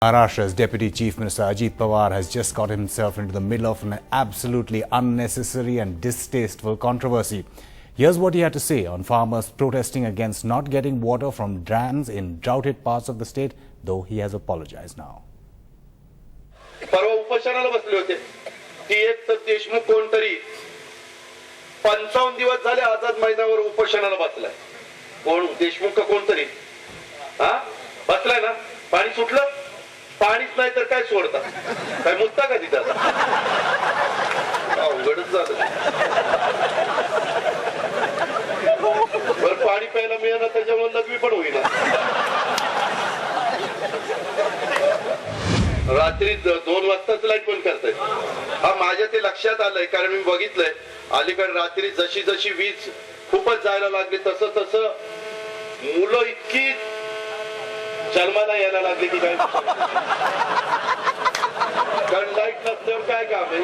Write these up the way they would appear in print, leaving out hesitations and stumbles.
Maharashtra's Deputy Chief Minister Ajit Pawar has just got himself into the middle of an absolutely unnecessary and distasteful controversy. Here's what he had to say on farmers protesting against not getting water from dams in droughted parts of the state, though he has apologized now. परवा उपोषणाला बसले होते TH Deshmukh कोणतरी 55 दिवस झाले आझाद मैदानावर उपोषणाला बसलाय. कोण देशमुख का कोणतरी बसलाय ना. पाणी सुटलं, पाणीच नाही तर काय सोडता, काय मुद्दा का तिथं अवघडच झालं. बरं पाणी प्यायला मिळालं त्याच्यामुळे लघवी पण होईना. रात्री 2 वाजताच लाईट बंद करतायत. हा माझ्या ते लक्षात आलंय कारण मी बघितलंय अलीकडे रात्री जशी जशी वीज खूपच जायला लागली तसं तसं मुलं इतकी जन्माला यायला लागली की काय कारण लाईट नसल्यावर काय काम आहे.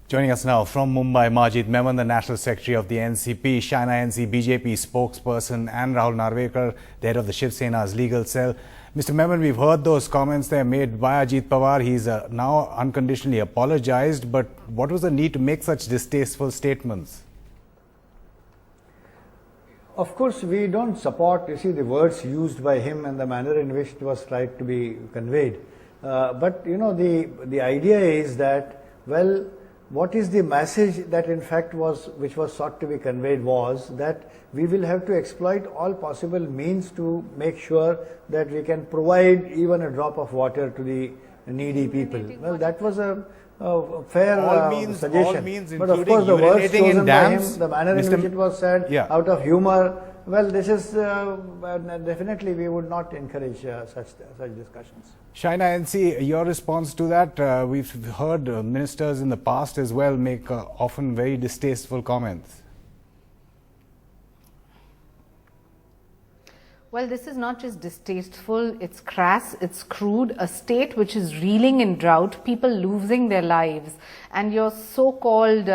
Joining us now from Mumbai, Majid Memon, the National Secretary of the NCP, Shaina NC BJP spokesperson, and Rahul Narvekar, the head of the Shiv Sena's legal cell. Mr. Memon, we've heard those comments there made by Ajit Pawar. He's now unconditionally apologized, but what was the need to make such distasteful statements? Of course, we don't support, you see, the words used by him and the manner in which it was tried to be conveyed. But, you know, the idea is that, well, what is the message that in fact which was sought to be conveyed was that we will have to exploit all possible means to make sure that we can provide even a drop of water to the needy people. Well, that was a fair suggestion. But of course the words chosen by him, the manner in which it was said, out of humor, well, this is definitely we would not encourage such discussions. Shaina NC, your response to that? We've heard ministers in the past as well make often very distasteful comments. Well, this is not just distasteful, it's crass, it's crude, a state which is reeling in drought, people losing their lives, and your so-called,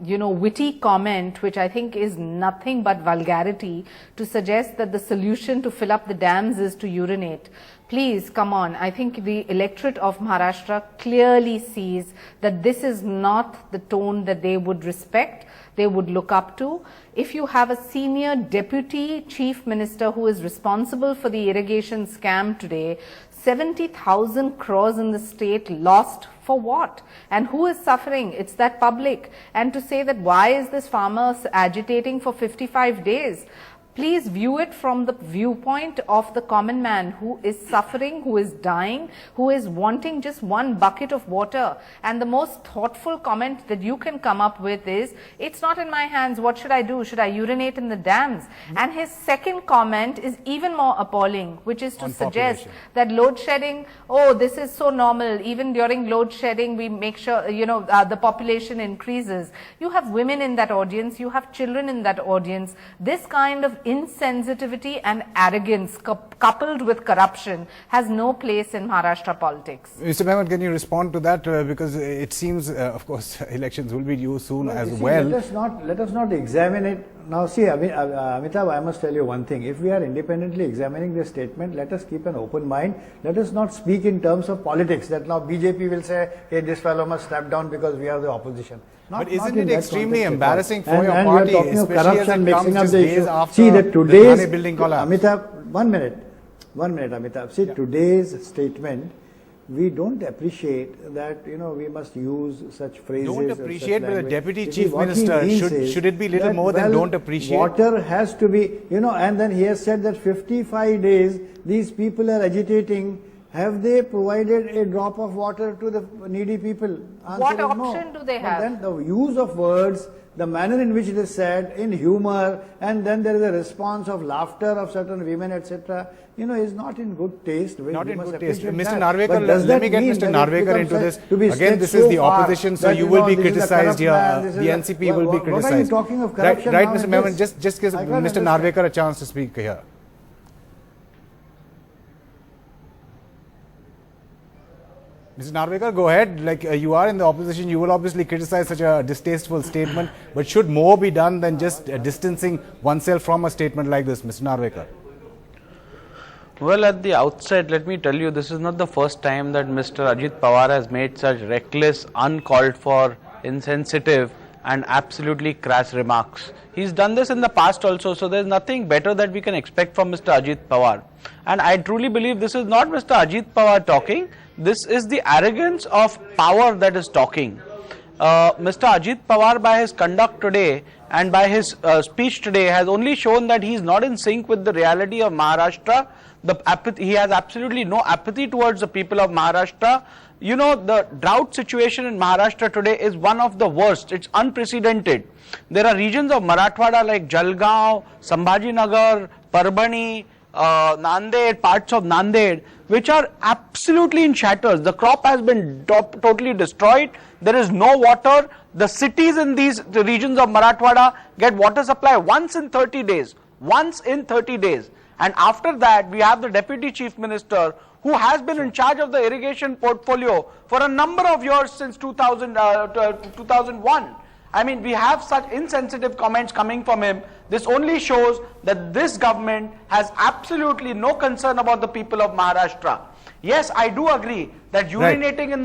witty comment, which I think is nothing but vulgarity, to suggest that the solution to fill up the dams is to urinate. Please, come on. I think the electorate of Maharashtra clearly sees that this is not the tone that they would respect, they would look up to. If you have a senior deputy chief minister who is responsible for the irrigation scam today, 70,000 crores in the state lost for what? And who is suffering? It's that public. And to say that why is this farmer agitating for 55 days? Please view it from the viewpoint of the common man who is suffering, who is dying, who is wanting just one bucket of water. And the most thoughtful comment that you can come up with is, it's not in my hands, what should I do? Should I urinate in the dams? And his second comment is even more appalling, which is to suggest that load shedding, oh, this is so normal. Even during load shedding, we make sure, the population increases. You have women in that audience, you have children in that audience. This kind of insensitivity and arrogance coupled with corruption has no place in Maharashtra politics. Mr. Memon, can you respond to that? Because it seems, of course, elections will be due soon as well. Let us not examine it. Now see, Amitabh, I must tell you one thing. If we are independently examining this statement, let us keep an open mind. Let us not speak in terms of politics, that now BJP will say, hey, this fellow must step down because we are the opposition. But isn't it extremely embarrassing for your party, especially as it comes just days after see that today's the building collapse? Amitabh, one minute, Amitabh. See, today's statement, we don't appreciate that, we must use such phrases. Don't appreciate, but the deputy chief minister, should it be little more than don't appreciate? Water has to be, and then he has said that 55 days, these people are agitating. Have they provided a drop of water to the needy people? Answer what is option no. do they have? Then the use of words, the manner in which it is said, in humor, and then there is a response of laughter of certain women, etc., is not in good taste. Not in good taste. Mr. Narvekar, let me get Mr. Narvekar into this. Again, this is the opposition, so you will be criticized here. The NCP will be criticized. What are you talking of corruption? Right, Mr. Memon, just give Mr. Narvekar a chance to speak here. Mr. Narvekar, go ahead. Like you are in the opposition, you will obviously criticize such a distasteful statement. But should more be done than just distancing oneself from a statement like this, Mr. Narvekar? Well, at the outset, let me tell you, this is not the first time that Mr. Ajit Pawar has made such reckless, uncalled for, insensitive and absolutely crass remarks. He's done this in the past also, so there's nothing better that we can expect from Mr. Ajit Pawar. And I truly believe this is not Mr. Ajit Pawar talking, this is the arrogance of power that is talking. Mr. Ajit Pawar, by his conduct today and by his speech today, has only shown that he is not in sync with the reality of Maharashtra. He has absolutely no apathy towards the people of Maharashtra. You know, the drought situation in Maharashtra today is one of the worst. It's unprecedented. There are regions of Marathwada like Jalgaon, Sambhajinagar, Parbhani, Nanded, parts of Nanded, which are absolutely in shatters. The crop has been totally destroyed. There is no water. The cities in the regions of Marathwada get water supply once in 30 days. Once in 30 days. And after that, we have the Deputy Chief Minister who has been in charge of the irrigation portfolio for a number of years since 2001. I mean, we have such insensitive comments coming from him. This only shows that this government has absolutely no concern about the people of Maharashtra. Yes, I do agree that urinating in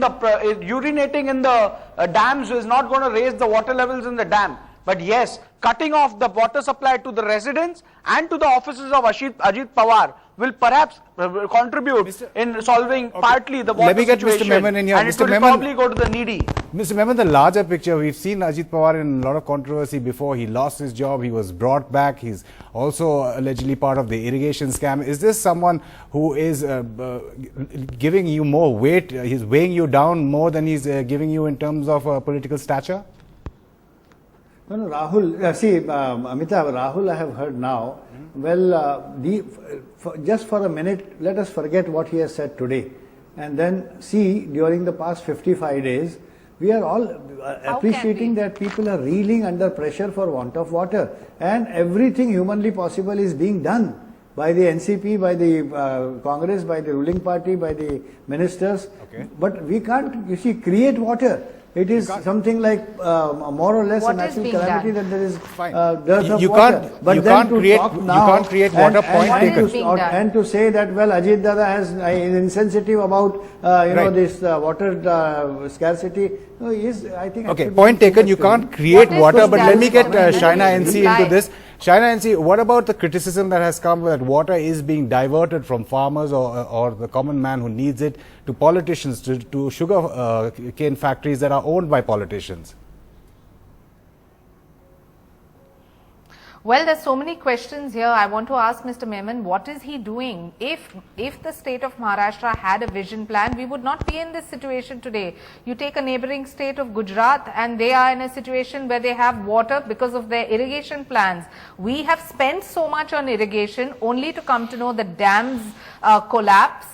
the dams is not going to raise the water levels in the dam. But yes, cutting off the water supply to the residents and to the offices of Ajit Pawar will perhaps contribute in solving partly the water Let me get situation. Mr. Memon in here. And Mr. it will Memon, probably go to the needy. Mr. Memon, the larger picture, we've seen Ajit Pawar in a lot of controversy before. He lost his job, he was brought back, he's also allegedly part of the irrigation scam. Is this someone who is giving you more weight, he's weighing you down more than he's giving you in terms of political stature? No, Rahul, Amitabh, Rahul I have heard now. Well, just for a minute, let us forget what he has said today and then see during the past 55 days, we are all appreciating that people are reeling under pressure for want of water and everything humanly possible is being done by the NCP, by the Congress, by the ruling party, by the ministers. Okay. But we can't, you see, create water. It is something like more or less What a natural is being calamity done? that there is Fine. dearth of You water. can't- But you then can't to create- talk you now can't create water, and, point and, taken. to, and to say that well Ajit Dada has is insensitive about know this water scarcity is I think Okay, actually point taken. You can't create What is water, but being let me done? get Shaina Let me NC reply. into this. Shaina NC, what about the criticism that has come that water is being diverted from farmers or the common man who needs it to politicians, to sugar cane factories that are owned by politicians? Well, there's so many questions here. I want to ask Mr. Memon, what is he doing? If the state of Maharashtra had a vision plan, we would not be in this situation today. You take a neighboring state of Gujarat and they are in a situation where they have water because of their irrigation plans. We have spent so much on irrigation only to come to know the dams collapse.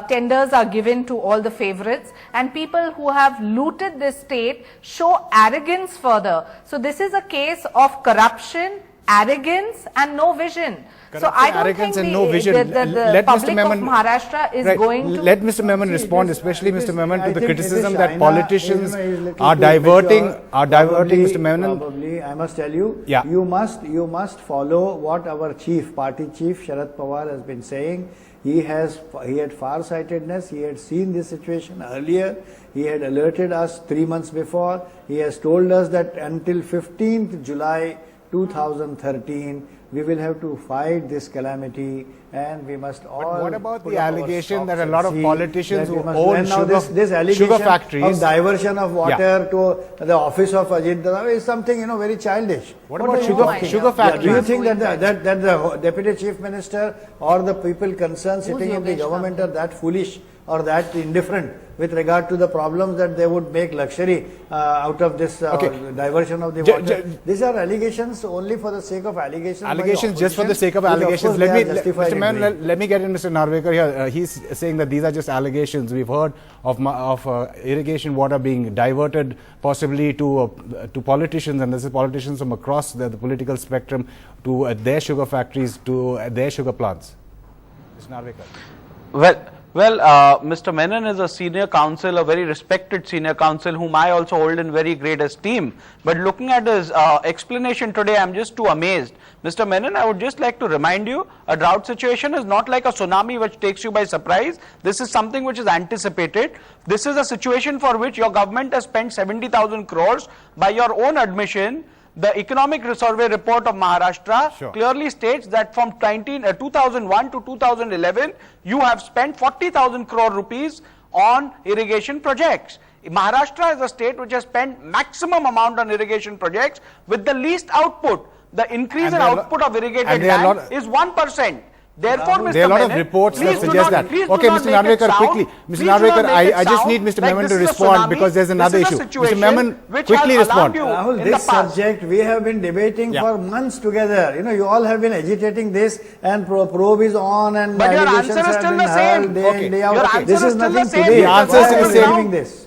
Tenders are given to all the favorites and people who have looted this state show arrogance further. So this is a case of corruption, arrogance and no vision. So I don't think and no vision. the public of Maharashtra is going to... Let Mr. Memon respond, especially Mr. Memon, to the criticism that politicians are too diverting, Probably, Mr. Memon. Probably, I must tell you, Yeah. you must follow what our party chief Sharad Pawar has been saying. He had far-sightedness, he had seen this situation earlier, he had alerted us 3 months before, he has told us that until 15th July 2013, we will have to fight this calamity and we must all... what about put the up our allegation socks that a and lot of see politicians that we who must- own and now sugar- this allegation sugar factories- of diversion of water to the office of Ajit Dada is something, very childish. What about do you know, sugar Yeah, factories? do you think that the Deputy Chief Minister or the people concerned sitting in the Yogesh government are that foolish or that indifferent with regard to the problems that they would make luxury out of this diversion of the water? These are allegations only for the sake of allegations. by the Allegations just for the opposition, sake of which allegations. course Let they me, are justified Mr. in Memon, doing. let me get in Mr. Narvekar here. He's saying that these are just allegations. We've heard of irrigation water being diverted possibly to politicians, and this is politicians from across the political spectrum, to their sugar factories, to their sugar plants. Mr. Narvekar. Well, Well, Mr. Menon is a senior counsel, a very respected senior counsel, whom I also hold in very great esteem. But looking at his explanation today, I'm just too amazed. Mr. Menon, I would just like to remind you, a drought situation is not like a tsunami which takes you by surprise. This is something which is anticipated. This is a situation for which your government has spent 70,000 crores. By your own admission, the economic survey report of Maharashtra clearly states that from 2001 to 2011, you have spent 40,000 crore rupees on irrigation projects. Maharashtra is a state which has spent maximum amount on irrigation projects with the least output. The increase in output of irrigated land is 1%. Therefore, Mr. There are a lot of Menon, reports that please do suggest not- that. please do Okay, not Mr. make it Narvekar, sound- quickly. please Mr. do not Narvekar, make it I just sound need Mr. like Menon this to is a respond tsunami. because there's another This is issue. a Mr. situation Menon, which quickly has respond. alarmed you Rahul, in this the past. subject we have been debating Yeah. for months together. You know, you all have been agitating this, and probe is on, and But your allegations answer is have still been the same. hurled day Okay. in, day out. Your answer this is is still nothing the same. today. The answer Why is are the you same. doing this?